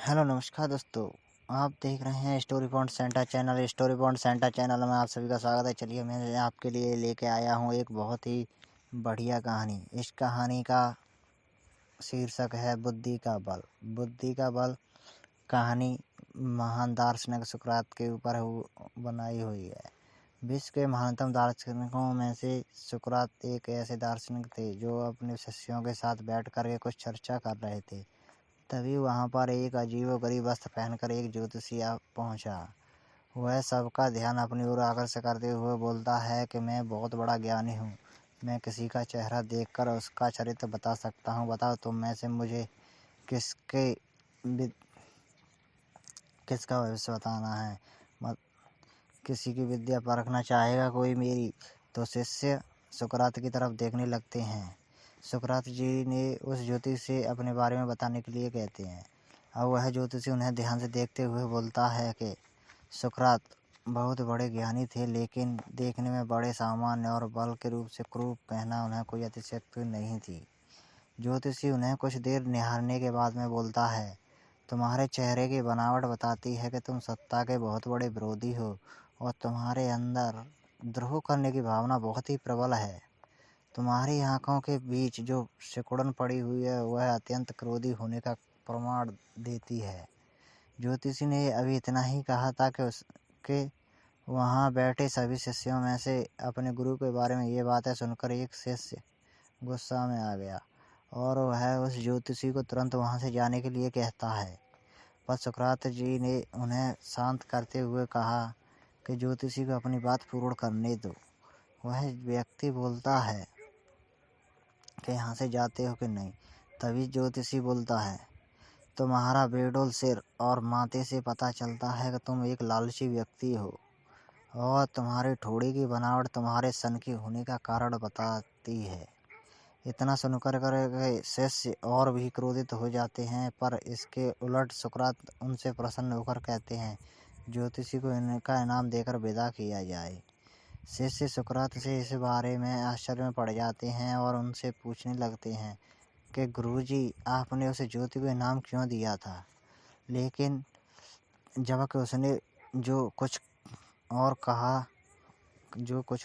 Hello नमस्कार दोस्तों। आप देख रहे हैं story point centre channel. Story point centre channel में आप सभी का स्वागत है। चलिए मैं आपके लिए लेके आया हूँ एक बहुत ही बढ़िया कहानी। इस कहानी का शीर्षक है बुद्धि का बल। बुद्धि का बल कहानी महान दार्शनिक सुकरात के ऊपर बनाई हुई है। विश्व के महानतम दार्शनिकों में से सुकरात एक ऐसे दार्शनिक थे जो अपने शिष्यों के साथ बैठ कर के कुछ चर्चा कर रहे थे। तभी वहाँ पर एक अजीबोगरीब वस्त्र पहनकर एक ज्योतिषी पहुँचा। वह सबका ध्यान अपनी ओर आकर्षित करते हुए बोलता है कि मैं बहुत बड़ा ज्ञानी हूँ। मैं किसी का चेहरा देखकर उसका चरित्र बता सकता हूँ। बताओ तुम में से मुझे किसका भविष्य बताना है। किसी की विद्या परखना चाहेगा कोई मेरी। तो शिष्य सुकरात की तरफ देखने लगते हैं। सुकरात जी ने उस ज्योतिषी से अपने बारे में बताने के लिए कहते हैं। अब वह ज्योतिषी उन्हें ध्यान से देखते हुए बोलता है कि सुकरात बहुत बड़े ज्ञानी थे, लेकिन देखने में बड़े सामान्य और बल के रूप से क्रूर कहना उन्हें कोई अतिशयोक्ति नहीं थी। ज्योतिषी उन्हें कुछ देर निहारने के बाद में बोलता है, तुम्हारे चेहरे की बनावट बताती है कि तुम सत्ता के बहुत बड़े विरोधी हो और तुम्हारे अंदर द्रोह करने की भावना बहुत ही प्रबल है। तुम्हारी आंखों के बीच जो सिकुड़न पड़ी हुई है वह अत्यंत क्रोधी होने का प्रमाण देती है। ज्योतिषी ने अभी इतना ही कहा था कि उसके वहाँ बैठे सभी शिष्यों में से अपने गुरु के बारे में ये बातें सुनकर एक शिष्य गुस्सा में आ गया और वह उस ज्योतिषी को तुरंत वहाँ से जाने के लिए कहता है। पर सुकरात जी ने उन्हें शांत करते हुए कहा कि ज्योतिषी को अपनी बात पूर्ण करने दो। वह व्यक्ति बोलता है कि यहाँ से जाते हो कि नहीं। तभी ज्योतिषी बोलता है, तुम्हारा बेडोल सिर और माथे से पता चलता है कि तुम एक लालची व्यक्ति हो और तुम्हारी ठोड़ी की बनावट तुम्हारे सन की होने का कारण बताती है। इतना सुनकर के शिष्य और भी क्रोधित हो जाते हैं, पर इसके उलट सुकरात उनसे प्रसन्न होकर कहते हैं ज्योतिषी को इनका इनाम देकर विदा किया जाए। शिष्य सुकरात से इस बारे में आश्चर्य में पड़ जाते हैं और उनसे पूछने लगते हैं कि गुरुजी, आपने उसे ज्योति को इनाम क्यों दिया था। लेकिन जबकि उसने जो कुछ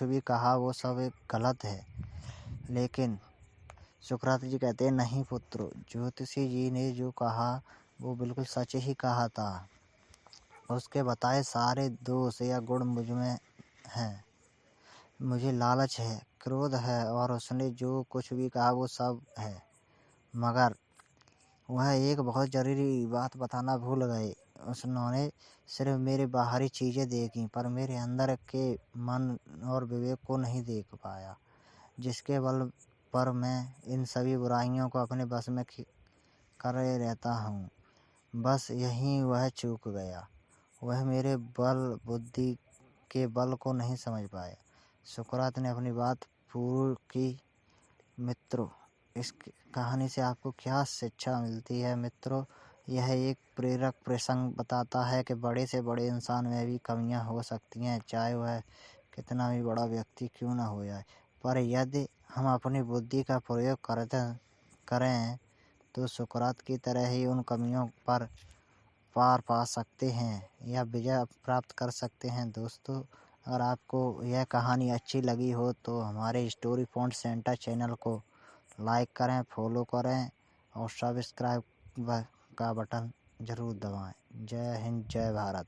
भी कहा वो सब एक गलत है। लेकिन सुकरात जी कहते हैं, नहीं पुत्रो, ज्योतिषी जी ने जो कहा वो बिल्कुल सच ही कहा था। उसके बताए सारे दोष या गुण मुझ में हैं। मुझे लालच है, क्रोध है और उसने जो कुछ भी कहा वो सब है। मगर वह एक बहुत ज़रूरी बात बताना भूल गए। उन्होंने सिर्फ मेरे बाहरी चीज़ें देखी पर मेरे अंदर के मन और विवेक को नहीं देख पाया, जिसके बल पर मैं इन सभी बुराइयों को अपने बस में करे रहता हूँ। बस यहीं वह चूक गया। वह मेरे बुद्धि के बल को नहीं समझ पाया। सुकरात ने अपनी बात पूरी की। मित्रों, इस कहानी से आपको क्या शिक्षा मिलती है। मित्रों, यह एक प्रेरक प्रसंग बताता है कि बड़े से बड़े इंसान में भी कमियां हो सकती हैं, चाहे वह कितना भी बड़ा व्यक्ति क्यों न हो जाए। पर यदि हम अपनी बुद्धि का प्रयोग करें तो सुकरात की तरह ही उन कमियों पर पार पा सकते हैं या विजय प्राप्त कर सकते हैं। दोस्तों, अगर आपको यह कहानी अच्छी लगी हो तो हमारे स्टोरी पॉइंट सेंटर चैनल को लाइक करें, फॉलो करें और सब्सक्राइब का बटन ज़रूर दबाएं। जय हिंद, जय भारत।